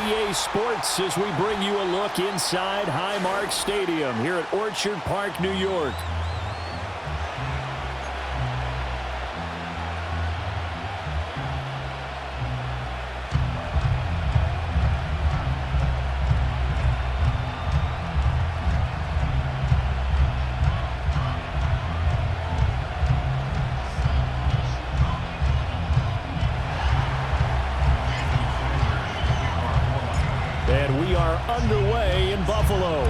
EA Sports as we bring you a look inside Highmark Stadium here at Orchard Park, New York. And we are underway in Buffalo.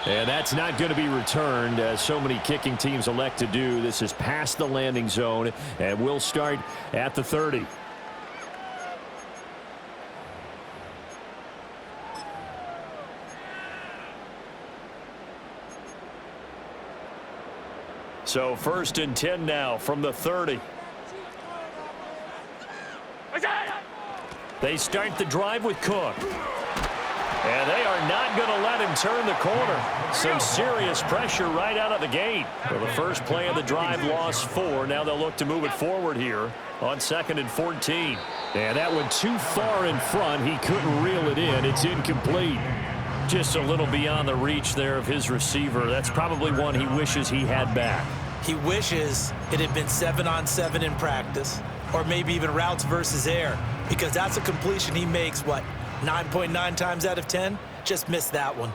And that's not going to be returned, as so many kicking teams elect to do. This is past the landing zone, and we'll start at the 30. So 1st and 10 now from the 30. They start the drive with Cook. And they are not going to let him turn the corner. Some serious pressure right out of the gate. Well, the first play of the drive lost 4. Now they'll look to move it forward here on 2nd and 14. And that went too far in front. He couldn't reel it in. It's incomplete. Just a little beyond the reach there of his receiver. That's probably one he wishes he had back. He wishes it had been 7-on-7 in practice, or maybe even routes versus air, because that's a completion he makes, 9.9 times out of 10? Just missed that one.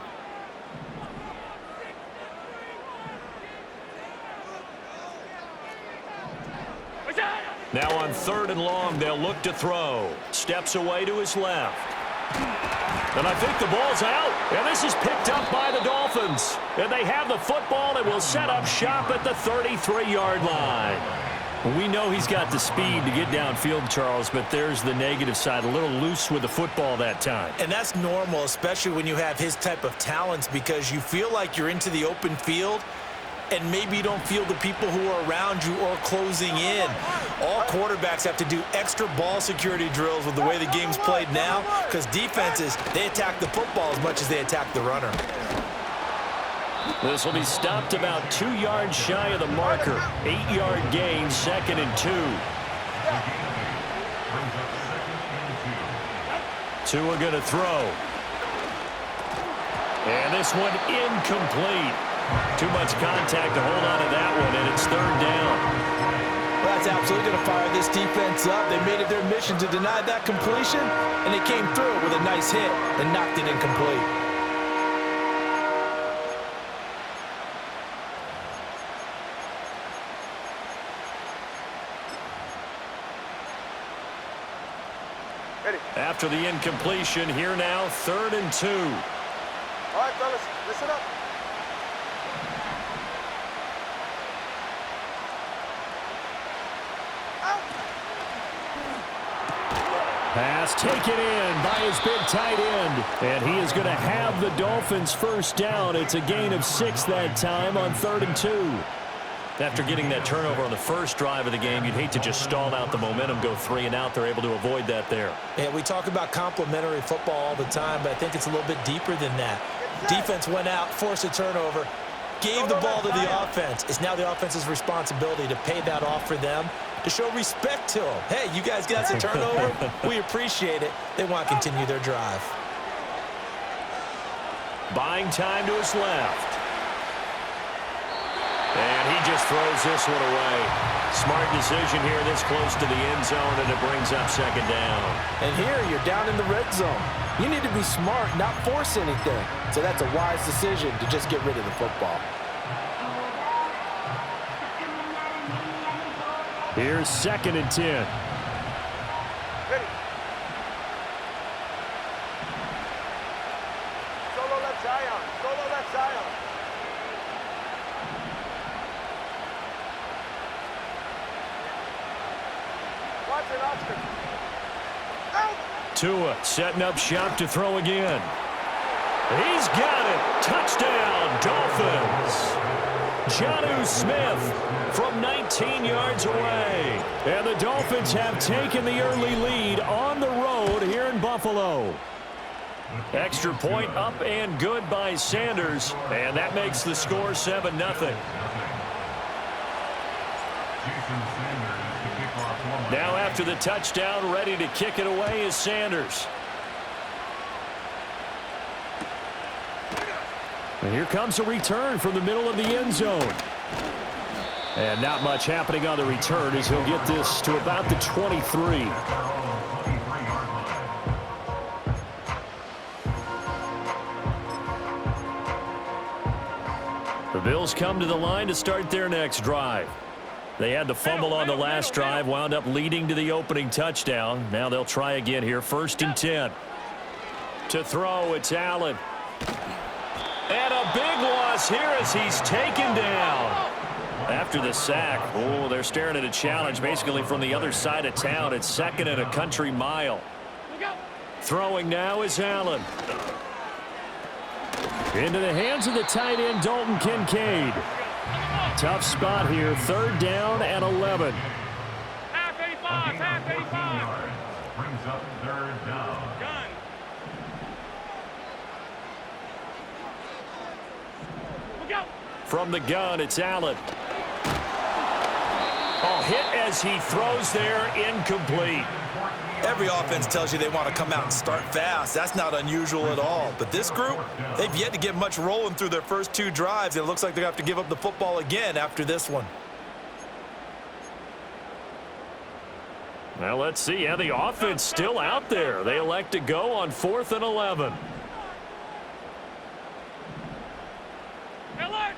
Now on 3rd and long, they'll look to throw. Steps away to his left. And I think the ball's out. And this is picked up by the Dolphins. And they have the football and will set up shop at the 33-yard line. We know he's got the speed to get downfield, Charles, but there's the negative side. A little loose with the football that time. And that's normal, especially when you have his type of talents, because you feel like you're into the open field and maybe you don't feel the people who are around you or closing in. All quarterbacks have to do extra ball security drills with the way the game's played now, because defenses, they attack the football as much as they attack the runner. This will be stopped about 2 yards shy of the marker. 8-yard gain, 2nd and 2. Tua going to throw. And this one incomplete. Too much contact to hold on to that one, and it's 3rd down. Well, that's absolutely going to fire this defense up. They made it their mission to deny that completion, and they came through with a nice hit and knocked it incomplete. After the incompletion, here now, 3rd and 2. All right, fellas, listen up. Pass taken in by his big tight end. And he is going to have the Dolphins first down. It's a gain of 6 that time on 3rd and 2. After getting that turnover on the first drive of the game, you'd hate to just stall out the momentum, go 3 and out. They're able to avoid that there. Yeah, we talk about complementary football all the time, but I think it's a little bit deeper than that. Defense went out, forced a turnover, gave the ball to the offense. It's now the offense's responsibility to pay that off for them, to show respect to them. Hey, you guys got the turnover. We appreciate it. They want to continue their drive. Buying time to his left. And he just throws this one away. Smart decision here this close to the end zone, and it brings up 2nd down. And here you're down in the red zone. You need to be smart, not force anything. So that's a wise decision to just get rid of the football. Here's 2nd and 10. Ready. Solo left Zion. Solo left Zion. Watch it, Oscar. Out. Tua setting up shop to throw again. He's got it. Touchdown, Dolphins. Jonnu Smith from 19 yards away. And the Dolphins have taken the early lead on the road here in Buffalo. Extra point up and good by Sanders. And that makes the score 7-0. Now after the touchdown, ready to kick it away is Sanders. And here comes a return from the middle of the end zone. And not much happening on the return as he'll get this to about the 23. The Bills come to the line to start their next drive. They had the fumble on the last drive, wound up leading to the opening touchdown. Now they'll try again here, 1st and 10. To throw, it's Allen. And a big loss here as he's taken down. After the sack, oh, they're staring at a challenge basically from the other side of town. It's 2nd and a country mile. Throwing now is Allen. Into the hands of the tight end, Dalton Kincaid. Tough spot here, 3rd down and 11. Half 85. Brings up 3rd down. Gun. Look out. From the gun, it's Allen. Oh, hit as he throws there, incomplete. Every offense tells you they want to come out and start fast. That's not unusual at all. But this group, they've yet to get much rolling through their first 2 drives. It looks like they're going to have to give up the football again after this one. Well, let's see. Yeah, the offense still out there. They elect to go on 4th and 11. Alert.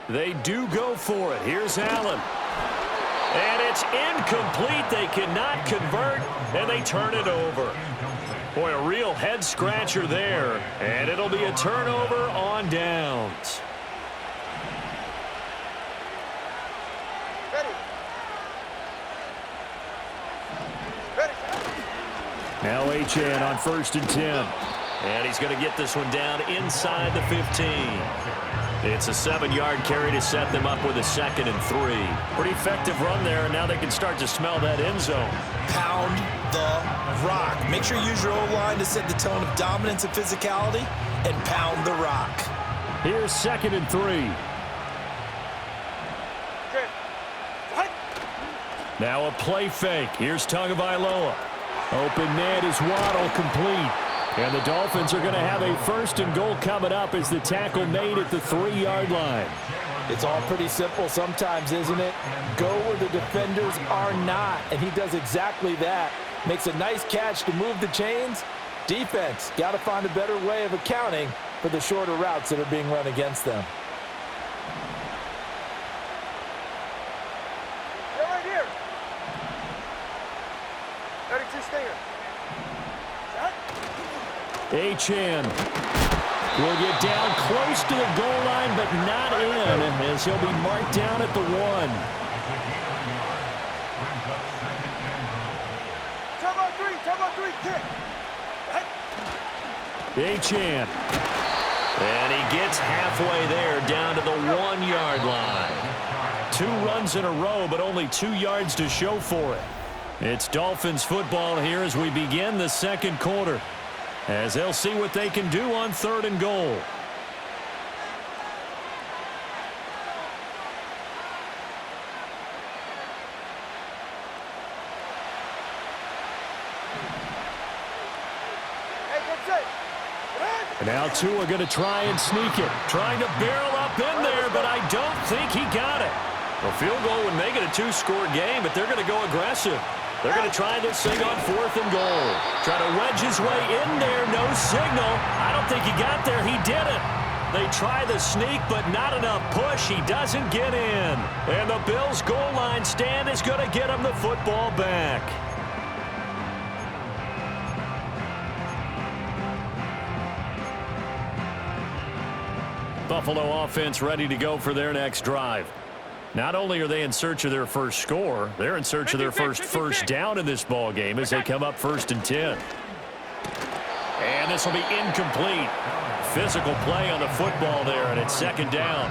They do go for it. Here's Allen. And it's incomplete. They cannot convert, and they turn it over. Boy, a real head-scratcher there. And it'll be a turnover on downs. Ready. Ready. Now H2H on 1st and 10. And he's going to get this one down inside the 15. It's a 7-yard carry to set them up with a 2nd and 3. Pretty effective run there, and now they can start to smell that end zone. Pound the rock. Make sure you use your O-line to set the tone of dominance and physicality, and pound the rock. Here's 2nd and 3. Okay. Fight. Now a play fake. Here's Tagovailoa. Open man is Waddle, complete. And the Dolphins are going to have a 1st and goal coming up as the tackle made at the 3-yard line. It's all pretty simple sometimes, isn't it? Go where the defenders are not, and he does exactly that. Makes a nice catch to move the chains. Defense, got to find a better way of accounting for the shorter routes that are being run against them. They're right here. 32 Stinger. H2H will get down close to the goal line, but not in, as he'll be marked down at the 1. Come on, 3, kick. H2H. And he gets halfway there, down to the 1-yard line. 2 runs in a row, but only 2 yards to show for it. It's Dolphins football here as we begin the 2nd quarter, as they'll see what they can do on 3rd and goal. Hey, that's it. And now 2 are going to try and sneak it. Trying to barrel up in there, but I don't think he got it. A field goal would make it a 2-score game, but they're going to go aggressive. They're going to try this thing on 4th and goal. Try to wedge his way in there. No signal. I don't think he got there. He didn't. They try the sneak, but not enough push. He doesn't get in. And the Bills' goal line stand is going to get him the football back. Buffalo offense ready to go for their next drive. Not only are they in search of their first score, they're in search of their first down in this ball game as they come up 1st and 10. And this will be incomplete. Physical play on the football there, and it's 2nd down.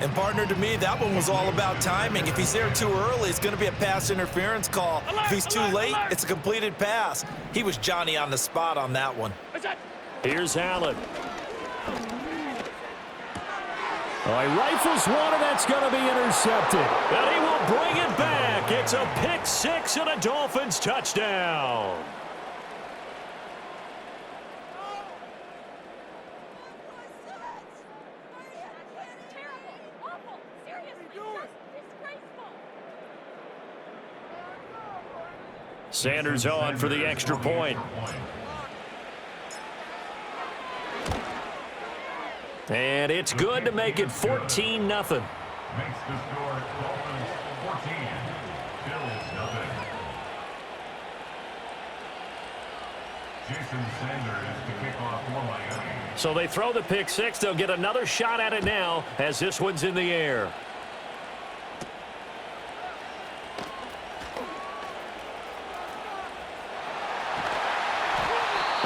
And partner, to me, that one was all about timing. If he's there too early, it's going to be a pass interference call. If he's too late, it's a completed pass. He was Johnny on the spot on that one. Here's Allen. Oh, he rifles one, and that's going to be intercepted. And he will bring it back. It's a pick six and a Dolphins touchdown. Sanders on for the extra point. And it's good to make it 14-0. Makes the score Dolphins 14, Bills nothing. Jason Sanders to kick off for Miami. So they throw the pick six. They'll get another shot at it now as this one's in the air.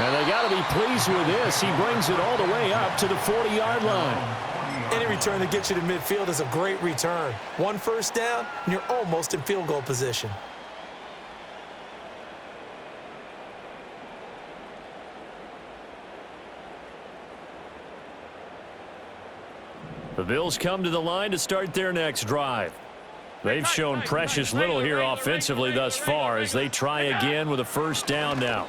And they got to be pleased with this. He brings it all the way up to the 40-yard line. Any return that gets you to midfield is a great return. One first down, and you're almost in field goal position. The Bills come to the line to start their next drive. They've shown precious little here offensively thus far as they try again with a first down now.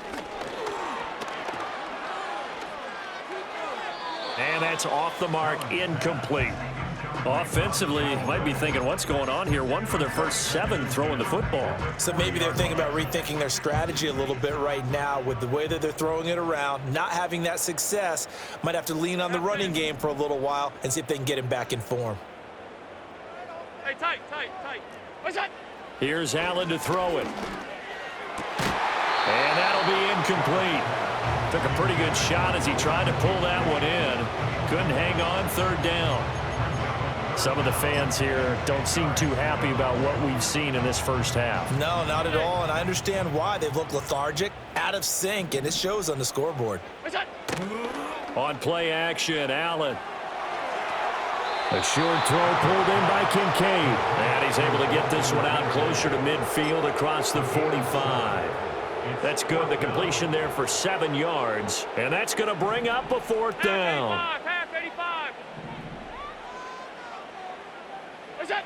And that's off the mark, incomplete. Offensively, you might be thinking, what's going on here? One for their first 7 throwing the football. So maybe they're thinking about rethinking their strategy a little bit right now with the way that they're throwing it around, not having that success. Might have to lean on the running game for a little while and see if they can get him back in form. Hey, tight. What's that? Here's Allen to throw it. And that'll be incomplete. Took a pretty good shot as he tried to pull that one in. Couldn't hang on third down. Some of the fans here don't seem too happy about what we've seen in this first half. No, not at all, and I understand why. They've looked lethargic, out of sync, and it shows on the scoreboard. What's that? On play action, Allen. A short throw pulled in by Kincaid. And he's able to get this one out closer to midfield across the 45. That's good. The completion there for 7 yards. And that's going to bring up a fourth down. Half 85. What's that?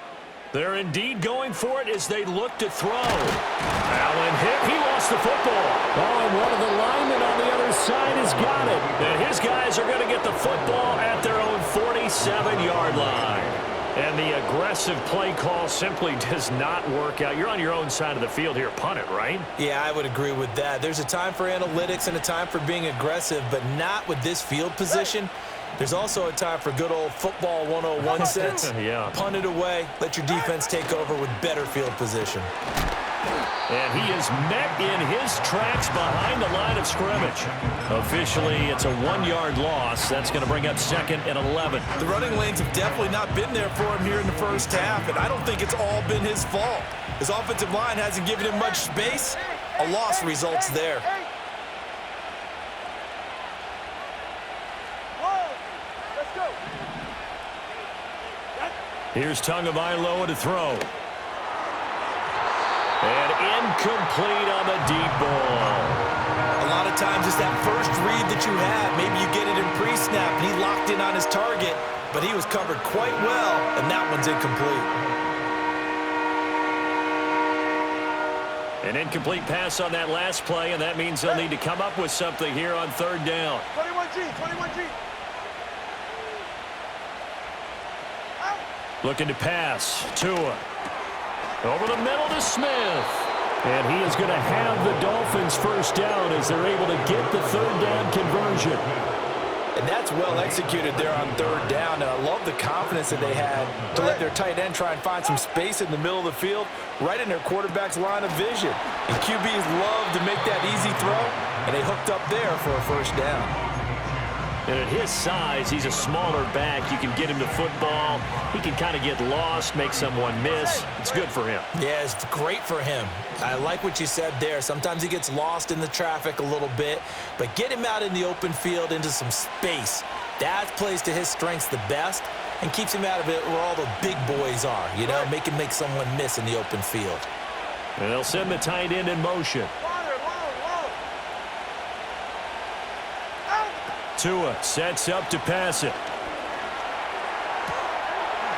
They're indeed going for it as they look to throw. Allen hit. He lost the football. Oh, and one of the linemen on the other side has got it. And his guys are going to get the football at their own 47-yard line. And the aggressive play call simply does not work out. You're on your own side of the field here. Punt it, right? Yeah, I would agree with that. There's a time for analytics and a time for being aggressive, but not with this field position. There's also a time for good old football 101 sense. Yeah. Punt it away. Let your defense take over with better field position. And he is met in his tracks behind the line of scrimmage. Officially, it's a 1-yard loss. That's going to bring up 2nd and 11. The running lanes have definitely not been there for him here in the first half, and I don't think it's all been his fault. His offensive line hasn't given him much space. A loss results there. Let's go. Here's Tagovailoa to throw. And incomplete on the deep ball. A lot of times it's that first read that you have. Maybe you get it in pre-snap, and he locked in on his target, but he was covered quite well, and that one's incomplete. An incomplete pass on that last play, and that means they'll need to come up with something here on third down. 21G. Out. Looking to pass. Tua. Over the middle to Smith. And he is going to have the Dolphins first down as they're able to get the third down conversion. And that's well executed there on third down, and I love the confidence that they had to let their tight end try and find some space in the middle of the field, right in their quarterback's line of vision. And QBs love to make that easy throw, and they hooked up there for a first down. And at his size, he's a smaller back. You can get him to football. He can kind of get lost, make someone miss. It's good for him. Yeah, it's great for him. I like what you said there. Sometimes he gets lost in the traffic a little bit, but get him out in the open field into some space. That plays to his strengths the best and keeps him out of it where all the big boys are, you know, make him make someone miss in the open field. And they'll send the tight end in motion. Out. Tua sets up to pass it.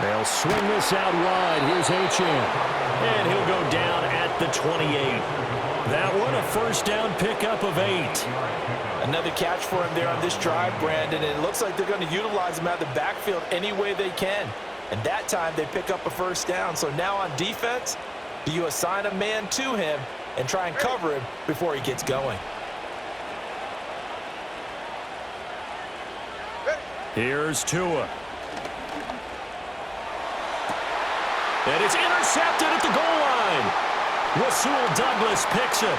They'll swing this out wide. Here's HM. And he'll go down at the 28. That one a first down pickup of 8. Another catch for him there on this drive, Brandon. And it looks like they're going to utilize him out of the backfield any way they can. And that time they pick up a first down. So now on defense, do you assign a man to him and try and cover him before he gets going? Here's Tua. And it's intercepted at the goal line. Rasul Douglas picks it.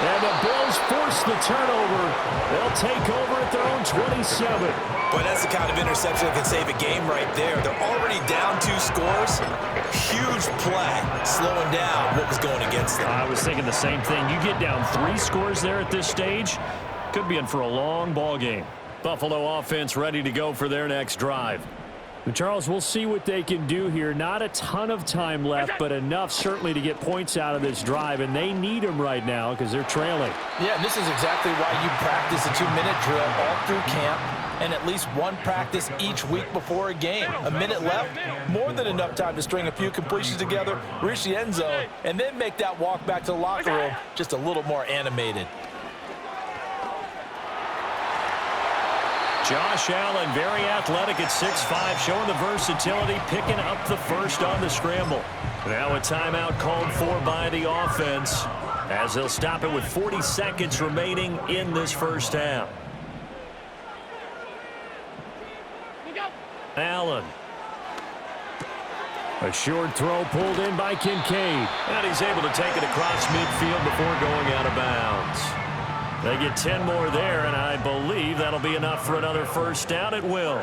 And the Bills force the turnover. They'll take over at their own 27. But that's the kind of interception that can save a game right there. They're already down 2 scores. Huge play, slowing down what was going against them. I was thinking the same thing. You get down 3 scores there at this stage, could be in for a long ball game. Buffalo offense ready to go for their next drive. And Charles, we'll see what they can do here. Not a ton of time left, but enough certainly to get points out of this drive, and they need them right now because they're trailing. Yeah, and this is exactly why you practice a 2-minute drill all through camp and at least one practice each week before a game. A minute left, more than enough time to string a few completions together, reach the end zone, and then make that walk back to the locker room just a little more animated. Josh Allen, very athletic at 6'5", showing the versatility, picking up the first on the scramble. Now a timeout called for by the offense as they'll stop it with 40 seconds remaining in this first half. Allen. A short throw pulled in by Kincaid. And he's able to take it across midfield before going out of bounds. They get 10 more there, and I believe that'll be enough for another first down. It will.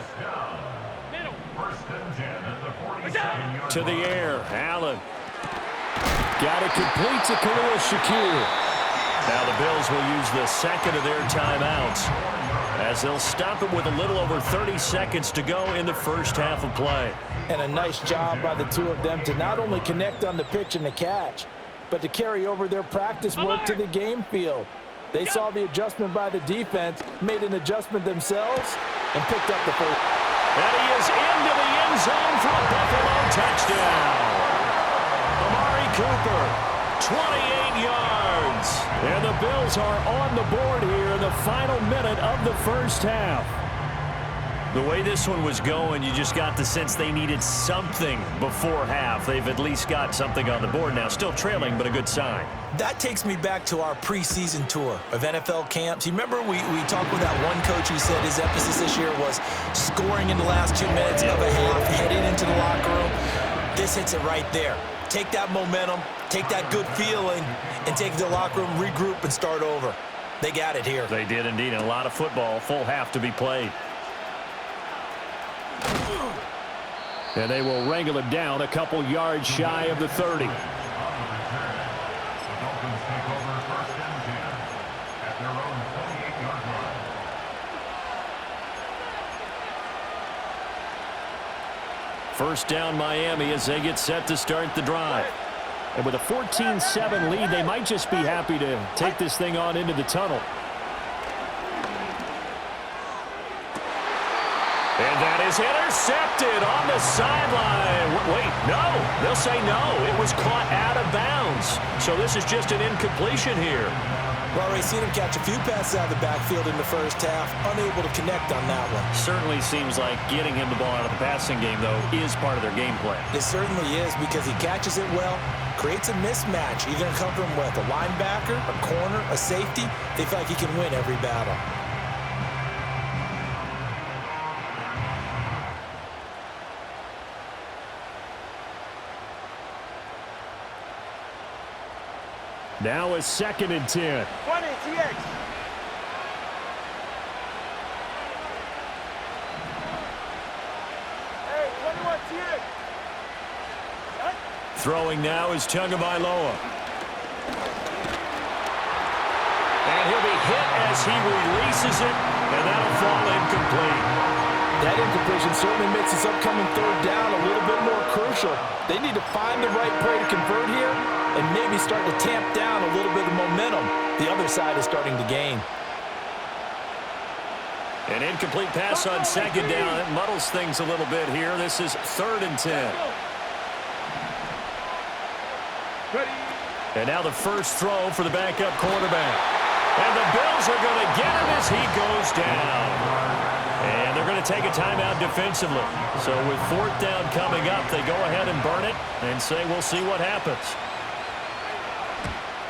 To the air, Allen. Got it complete to Khalil Shakir. Now the Bills will use the second of their timeouts as they'll stop it with a little over 30 seconds to go in the first half of play. And a nice job by the two of them to not only connect on the pitch and the catch, but to carry over their practice work to the game field. They saw the adjustment by the defense, made an adjustment themselves, and picked up the first. And he is into the end zone for a Buffalo touchdown. Amari Cooper, 28 yards. And the Bills are on the board here in the final minute of the first half. The way this one was going, you just got the sense they needed something before half. They've at least got something on the board now. Still trailing, but a good sign. That takes me back to our preseason tour of NFL camps. You remember we talked with that one coach who said his emphasis this year was scoring in the last 2 minutes of a half, heading into the locker room. This hits it right there. Take that momentum, take that good feeling, and take it to the locker room, regroup, and start over. They got it here. They did indeed, and a lot of football, full half to be played. And they will wrangle it down a couple yards shy of the 30. First down Miami as they get set to start the drive. And with a 14-7 lead, they might just be happy to take this thing on into the tunnel. And that is intercepted on the sideline. Wait, no. They'll say no. It was caught out of bounds. So this is just an incompletion here. We've already seen him catch a few passes out of the backfield in the first half. Unable to connect on that one. Certainly seems like getting him the ball out of the passing game, though, is part of their game plan. It certainly is because he catches it well, creates a mismatch. You're going to cover him with a linebacker, a corner, a safety. They feel like he can win every battle. Now a 2nd and 10. 20, TX. Hey, 21, TX. Throwing now is Tagovailoa. And he'll be hit as he releases it, and that'll fall incomplete. That incompletion certainly makes this upcoming third down a little bit more crucial. They need to find the right play to convert here and maybe start to tamp down a little bit of momentum the other side is starting to gain. An incomplete pass on second down. It muddles things a little bit here. This is 3rd and 10. Ready. And now the first throw for the backup quarterback. And the Bills are going to get him as he goes down. And they're going to take a timeout defensively. So with 4th down coming up, they go ahead and burn it and say we'll see what happens.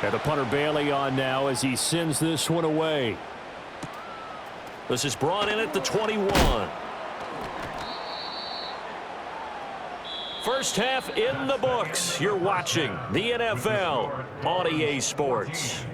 And the punter Bailey on now as he sends this one away. This is brought in at the 21. First half in the books. You're watching the NFL on EA Sports.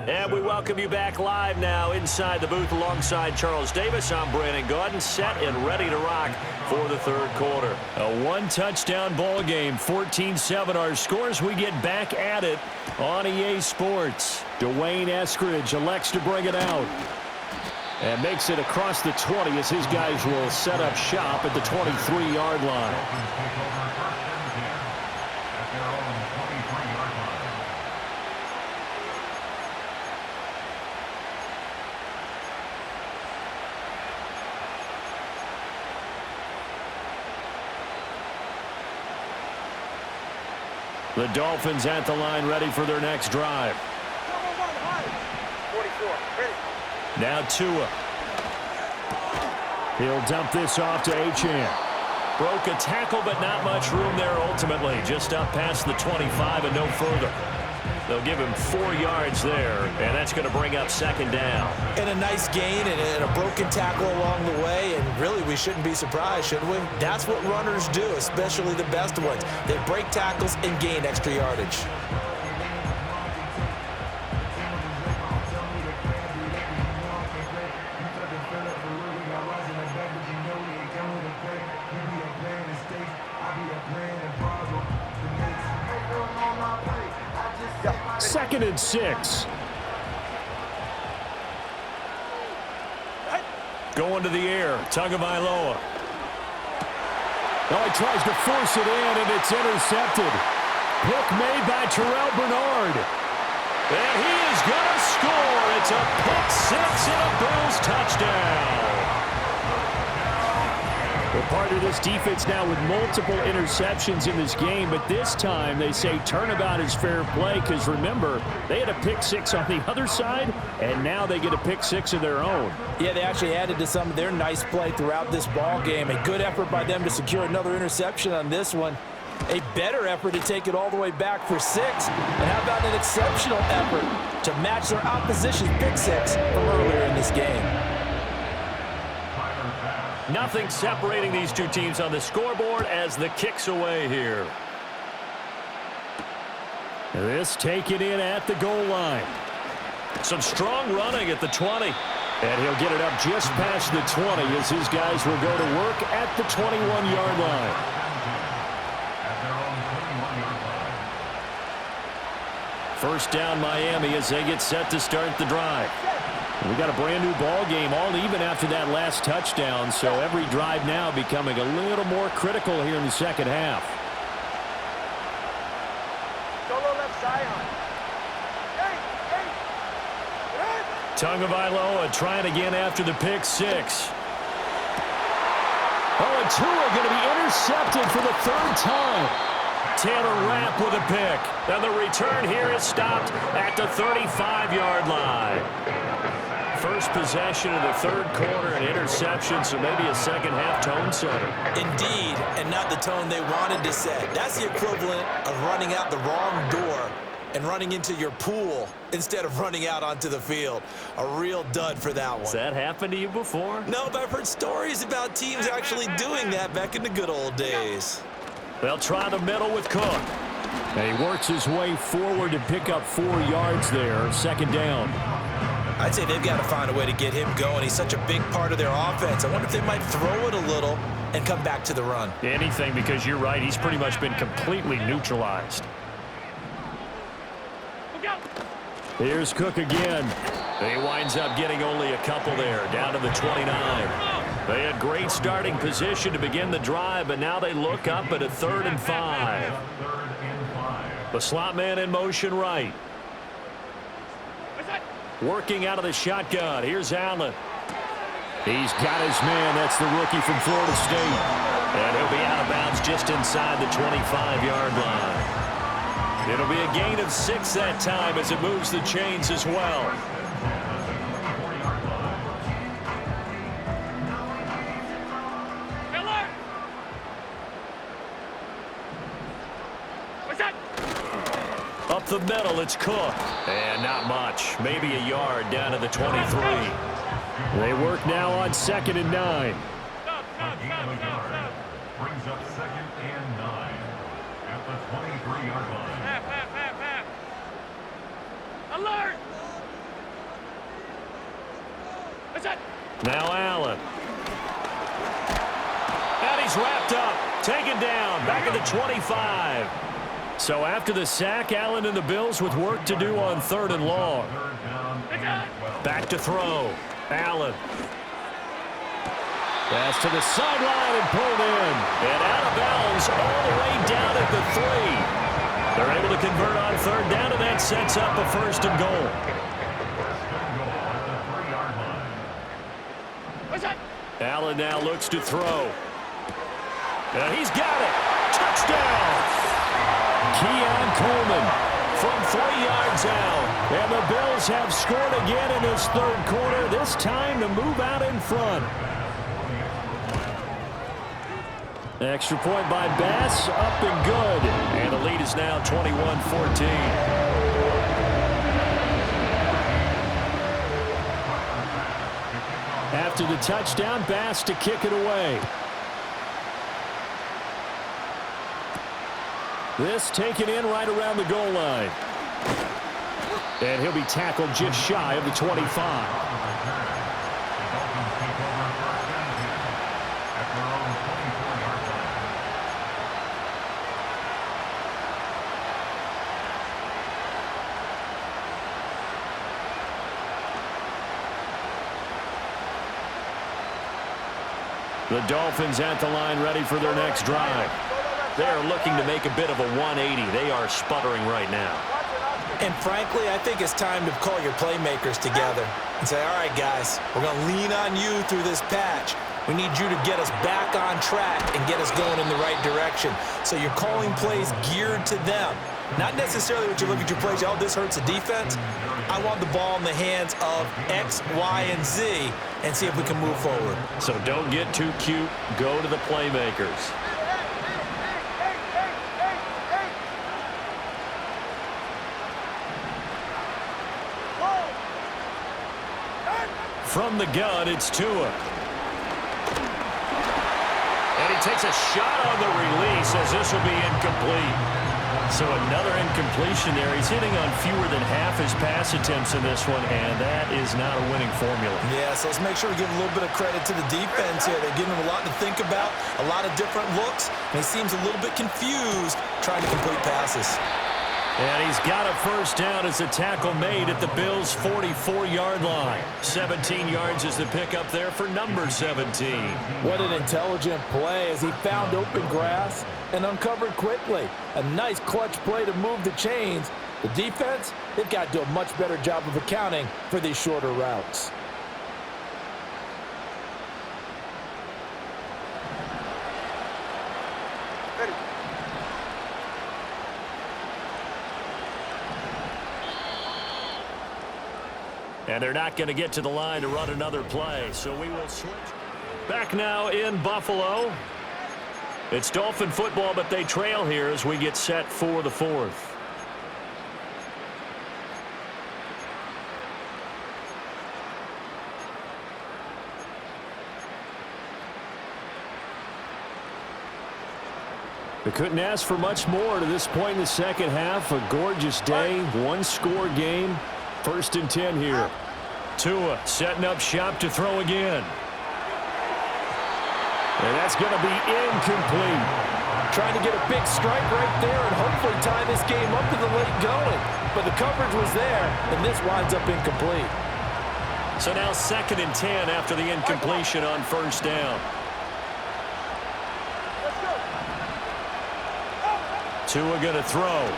And we welcome you back live now inside the booth alongside Charles Davis. I'm Brandon Gaudin, set and ready to rock for the 3rd quarter. A 1-touchdown ball game, 14-7 our scores. We get back at it on EA Sports. Dwayne Eskridge elects to bring it out. And makes it across the 20 as his guys will set up shop at the 23-yard line. The Dolphins at the line ready for their next drive. 44, ready. Now Tua. He'll dump this off to H2H. Broke a tackle, but not much room there ultimately. Just up past the 25 and no further. They'll give him 4 yards there, and that's going to bring up 2nd down. And a nice gain and a broken tackle along the way, and really we shouldn't be surprised, should we? That's what runners do, especially the best ones. They break tackles and gain extra yardage. Second and 6. Going to the air. Tagovailoa. Oh, he tries to force it in, and it's intercepted. Pick made by Terrell Bernard. And he is going to score. It's a pick 6 and a Bills touchdown. We're part of this defense now with multiple interceptions in this game, but this time they say turnabout is fair play because, remember, they had a pick 6 on the other side, and now they get a pick 6 of their own. Yeah, they actually added to some of their nice play throughout this ball game. A good effort by them to secure another interception on this one. A better effort to take it all the way back for 6. And how about an exceptional effort to match their opposition's pick 6 from earlier in this game? Nothing separating these two teams on the scoreboard as the kick's away here. This taken in at the goal line. Some strong running at the 20. And he'll get it up just past the 20 as his guys will go to work at the 21-yard line. First down Miami as they get set to start the drive. We got a brand new ball game, all even after that last touchdown, so every drive now becoming a little more critical here in the second half. Solo left Zion. Tagovailoa trying again after the pick 6. Oh, and Tua going to be intercepted for the 3rd time. Taylor Rapp with a pick. And the return here is stopped at the 35-yard line. First possession of the 3rd quarter, an interception, so maybe a second-half tone setter. Indeed, and not the tone they wanted to set. That's the equivalent of running out the wrong door and running into your pool instead of running out onto the field. A real dud for that one. Has that happened to you before? No, but I've heard stories about teams actually doing that back in the good old days. They'll try the middle with Cook. And he works his way forward to pick up 4 yards there, 2nd down. I'd say they've got to find a way to get him going. He's such a big part of their offense. I wonder if they might throw it a little and come back to the run. Anything, because you're right. He's pretty much been completely neutralized. Here's Cook again. He winds up getting only a couple there, down to the 29. They had great starting position to begin the drive, but now they look up at a 3rd and 5. The slot man in motion right. Working out of the shotgun. Here's Allen. He's got his man. That's the rookie from Florida State. And he'll be out of bounds just inside the 25-yard line. It'll be a gain of 6 that time as it moves the chains as well. Up the middle, it's Cook. And not much. Maybe a yard down to the 23. They work now on 2nd and 9. Brings up 2nd and 9 at the 23-yard line. Half. Alert! What's that? Now Allen. And he's wrapped up. Taken down. Back at the 25. So after the sack, Allen and the Bills with work to do on 3rd and long. Back to throw. Allen. Pass to the sideline and pulled in. And out of bounds all the way down at the 3. They're able to convert on 3rd down, and that sets up a 1st and goal. Allen now looks to throw. And he's got it. Touchdown. Keon Coleman from 3 yards out. And the Bills have scored again in this 3rd quarter, this time to move out in front. Extra point by Bass, up and good. And the lead is now 21-14. After the touchdown, Bass to kick it away. This taken in right around the goal line. And he'll be tackled just shy of the 25. The Dolphins at the line ready for their next drive. They're looking to make a bit of a 180. They are sputtering right now. And frankly, I think it's time to call your playmakers together and say, all right, guys, we're going to lean on you through this patch. We need you to get us back on track and get us going in the right direction. So you're calling plays geared to them. Not necessarily what you look at your plays, oh, this hurts the defense. I want the ball in the hands of X, Y, and Z and see if we can move forward. So don't get too cute. Go to the playmakers. From the gun, it's Tua. And he takes a shot on the release as this will be incomplete. So another incompletion there. He's hitting on fewer than half his pass attempts in this one, and that is not a winning formula. Yeah, so let's make sure we give a little bit of credit to the defense here. They're giving him a lot to think about, a lot of different looks, and he seems a little bit confused trying to complete passes. And he's got a 1st down as the tackle made at the Bills' 44-yard line. 17 yards is the pickup there for number 17. What an intelligent play as he found open grass and uncovered quickly. A nice clutch play to move the chains. The defense, they've got to do a much better job of accounting for these shorter routes. And they're not going to get to the line to run another play, so we will switch. Back now in Buffalo. It's Dolphin football, but they trail here as we get set for the 4th. They couldn't ask for much more to this point in the 2nd half. A gorgeous day, 1-score game. 1st and 10 here. Tua setting up shop to throw again. And that's going to be incomplete. Trying to get a big strike right there and hopefully tie this game up in the late going. But the coverage was there, and this winds up incomplete. So now 2nd and 10 after the incompletion on 1st down. Tua going to throw.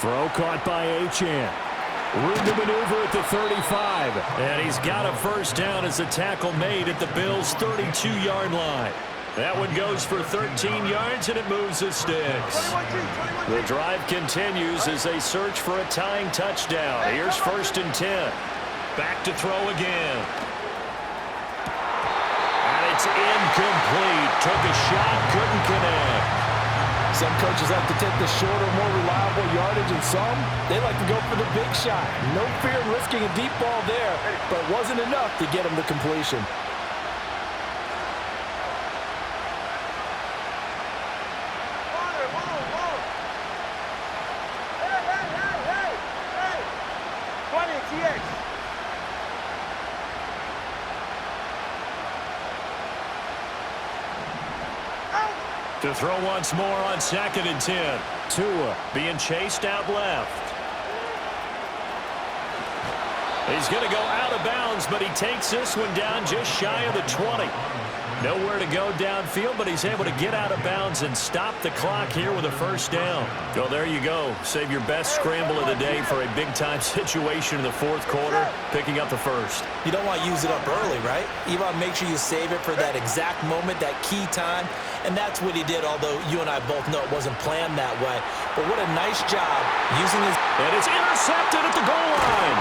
Throw caught by Achane. Room to maneuver at the 35. And he's got a first down as the tackle made at the Bills' 32-yard line. That one goes for 13 yards, and it moves the sticks. The drive continues as they search for a tying touchdown. Here's 1st and 10. Back to throw again. And it's incomplete. Took a shot, couldn't connect. Some coaches like to take the shorter, more reliable yardage, and some, they like to go for the big shot. No fear in risking a deep ball there, but it wasn't enough to get him to completion. To throw once more on 2nd and 10. Tua being chased out left. He's going to go out of bounds, but he takes this one down just shy of the 20. Nowhere to go downfield, but he's able to get out of bounds and stop the clock here with a first down. Well, there you go. Save your best scramble of the day for a big-time situation in the 4th quarter, picking up the first. You don't want to use it up early, right? You want to make sure you save it for that exact moment, that key time, and that's what he did, although you and I both know it wasn't planned that way. But what a nice job using his... And it's intercepted at the goal line.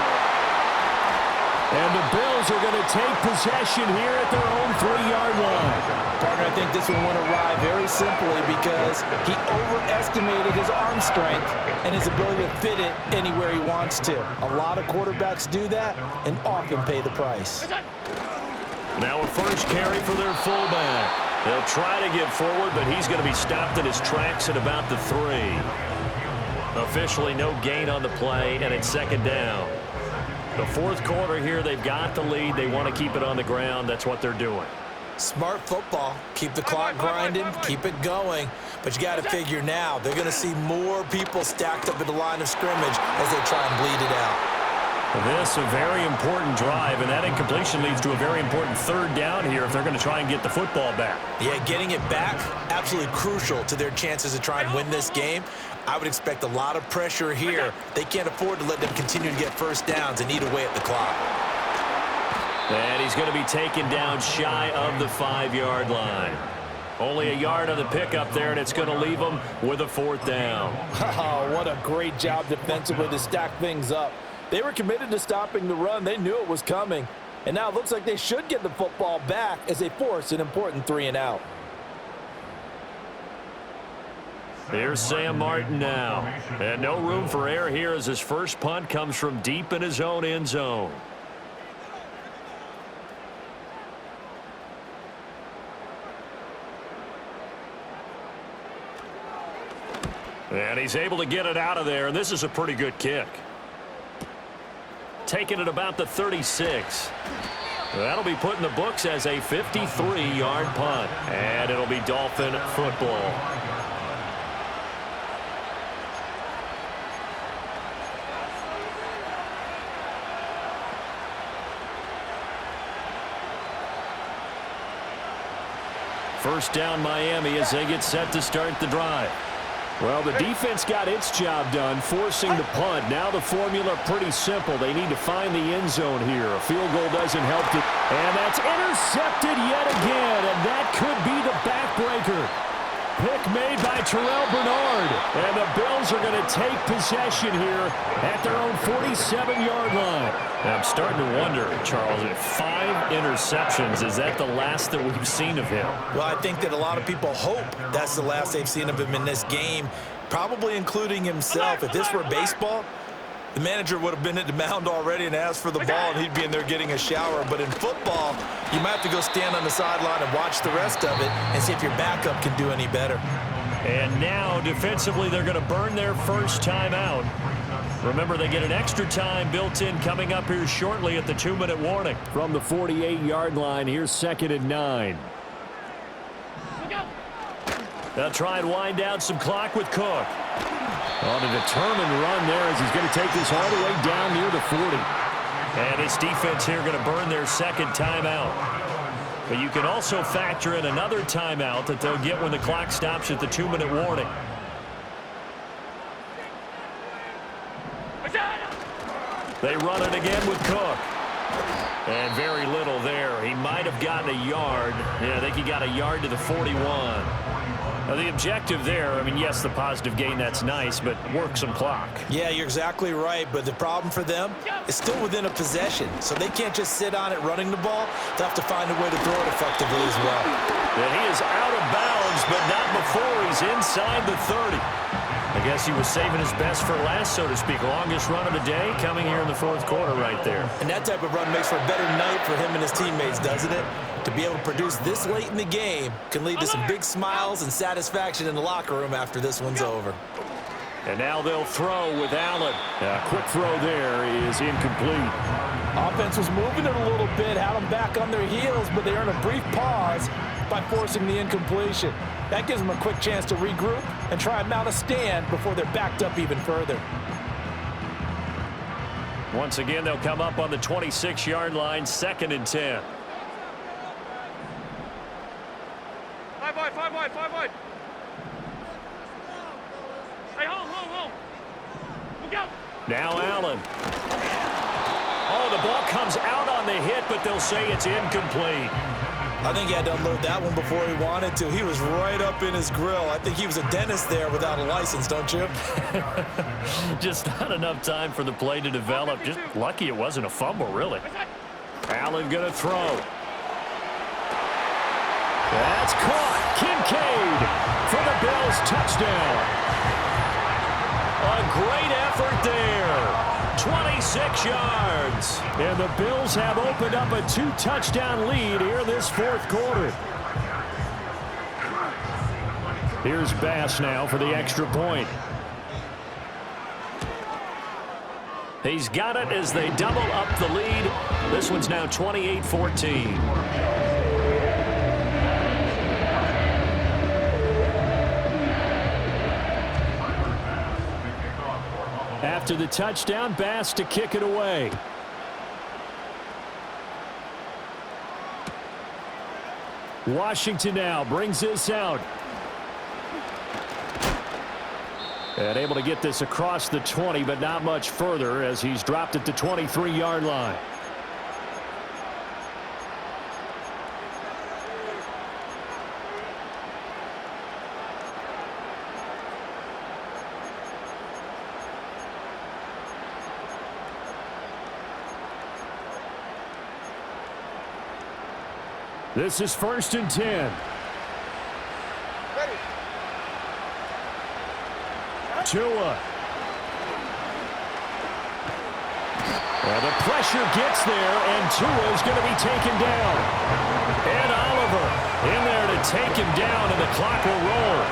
And the Bills are going to take possession here at their own 3-yard line. Partner, I think this one went awry very simply because he overestimated his arm strength and his ability to fit it anywhere he wants to. A lot of quarterbacks do that and often pay the price. Now a first carry for their fullback. They'll try to get forward, but he's going to be stopped in his tracks at about the 3. Officially no gain on the play, and it's 2nd down. The 4th quarter here, they've got the lead. They want to keep it on the ground. That's what they're doing. Smart football. Keep the clock grinding, keep it going. But you got to figure now, they're going to see more people stacked up at the line of scrimmage as they try and bleed it out. This a very important drive, and that incompletion leads to a very important 3rd down here if they're going to try and get the football back. Yeah, getting it back, absolutely crucial to their chances to try and win this game. I would expect a lot of pressure here. They can't afford to let them continue to get first downs and eat away at the clock. And he's going to be taken down shy of the 5-yard line. Only a yard on the pickup there, and it's going to leave them with a 4th down. Oh, what a great job defensively to stack things up. They were committed to stopping the run. They knew it was coming. And now it looks like they should get the football back as they force an important 3-and-out. Here's Sam Martin now. And no room for error here as his first punt comes from deep in his own end zone. And he's able to get it out of there, and this is a pretty good kick. Taking it about the 36. That'll be put in the books as a 53-yard punt. And it'll be Dolphin football. First down Miami as they get set to start the drive. Well, the defense got its job done, forcing the punt. Now the formula pretty simple. They need to find the end zone here. A field goal doesn't help. And that's intercepted yet again, and that could be the backbreaker. Pick made by Terrell Bernard. And the Bills are going to take possession here at their own 47-yard line. And I'm starting to wonder, Charles, if 5 interceptions, is that the last that we've seen of him? Well, I think that a lot of people hope that's the last they've seen of him in this game, probably including himself. If this were baseball, the manager would have been at the mound already and asked for the ball, and he'd be in there getting a shower. But in football, you might have to go stand on the sideline and watch the rest of it and see if your backup can do any better. And now, defensively, they're going to burn their first time out. Remember, they get an extra time built in coming up here shortly at the 2-minute warning. From the 48-yard line, here's 2nd and 9. They'll try and wind down some clock with Cook. On a determined run there as he's going to take this all the way down near the 40. And this defense here going to burn their second timeout. But you can also factor in another timeout that they'll get when the clock stops at the 2-minute warning. They run it again with Cook. And very little there. He might have gotten a yard. Yeah, I think he got a yard to the 41. Now, the objective there, I mean, yes, the positive gain, that's nice, but work some clock. Yeah, you're exactly right, but the problem for them is still within a possession, so they can't just sit on it running the ball. They'll have to find a way to throw it effectively as well. And he is out of bounds, but not before he's inside the 30. I guess he was saving his best for last, so to speak. Longest run of the day coming here in the fourth quarter right there. And that type of run makes for a better night for him and his teammates, doesn't it? To be able to produce this late in the game can lead to some big smiles and satisfaction in the locker room after this one's over. And now they'll throw with Allen. A quick throw there is incomplete. Offense was moving it a little bit, had them back on their heels, but they earned a brief pause by forcing the incompletion. That gives them a quick chance to regroup and try and mount a stand before they're backed up even further. Once again, they'll come up on the 26-yard line, 2nd and 10. 5 wide. Hey, home. Look out. Now Allen. Oh, the ball comes out on the hit, but they'll say it's incomplete. I think he had to unload that one before he wanted to. He was right up in his grill. I think he was a dentist there without a license, don't you? Just not enough time for the play to develop. Just lucky it wasn't a fumble, really. Allen going to throw. That's caught. Kincaid for the Bills touchdown. A great effort there. 26 yards. And the Bills have opened up a 2-touchdown lead here this fourth quarter. Here's Bass now for the extra point. He's got it as they double up the lead. This one's now 28-14. After the touchdown, Bass to kick it away. Washington now brings this out. And able to get this across the 20, but not much further as he's dropped it to 23-yard line. This is 1st and 10. Ready. Tua. Well, the pressure gets there, and Tua is going to be taken down. And Oliver in there to take him down, and the clock will roll.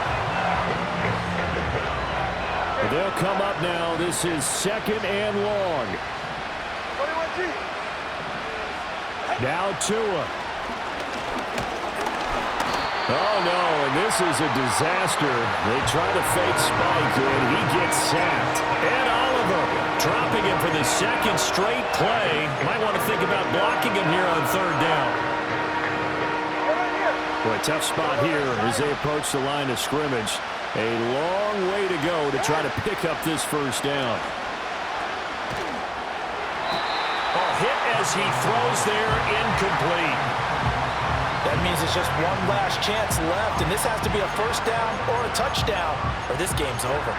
They'll come up now. This is 2nd and long. 21G. Now Tua. Oh, no, and this is a disaster. They try to fake Spike, and he gets sacked. And Oliver dropping him for the 2nd straight play. Might want to think about blocking him here on 3rd down. Boy, tough spot here as they approach the line of scrimmage. A long way to go to try to pick up this 1st down. A hit as he throws there, incomplete. That means it's just one last chance left, and this has to be a 1st down or a touchdown, or this game's over.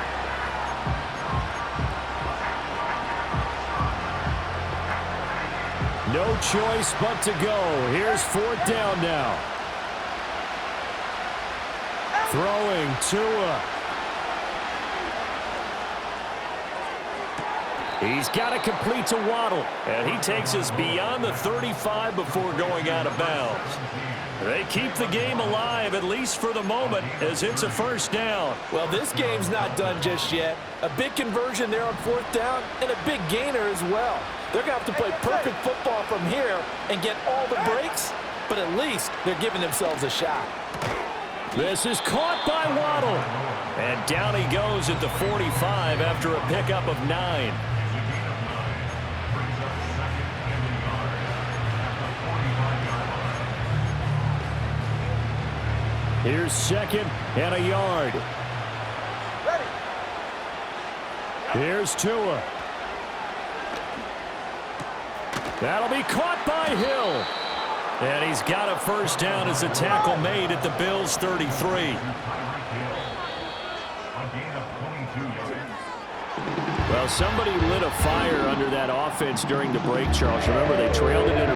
No choice but to go. Here's 4th down now. Throwing Tua. He's got to complete to Waddle, and he takes us beyond the 35 before going out of bounds. They keep the game alive, at least for the moment, as it's a 1st down. Well, this game's not done just yet. A big conversion there on 4th down, and a big gainer as well. They're going to have to play perfect football from here and get all the breaks, but at least they're giving themselves a shot. This is caught by Waddle. And down he goes at the 45 after a pickup of 9. Here's 2nd and a yard. Ready. Here's Tua. That'll be caught by Hill. And he's got a first down as a tackle made at the Bills' 33. Well, somebody lit a fire under that offense during the break, Charles. Remember, they trailed it in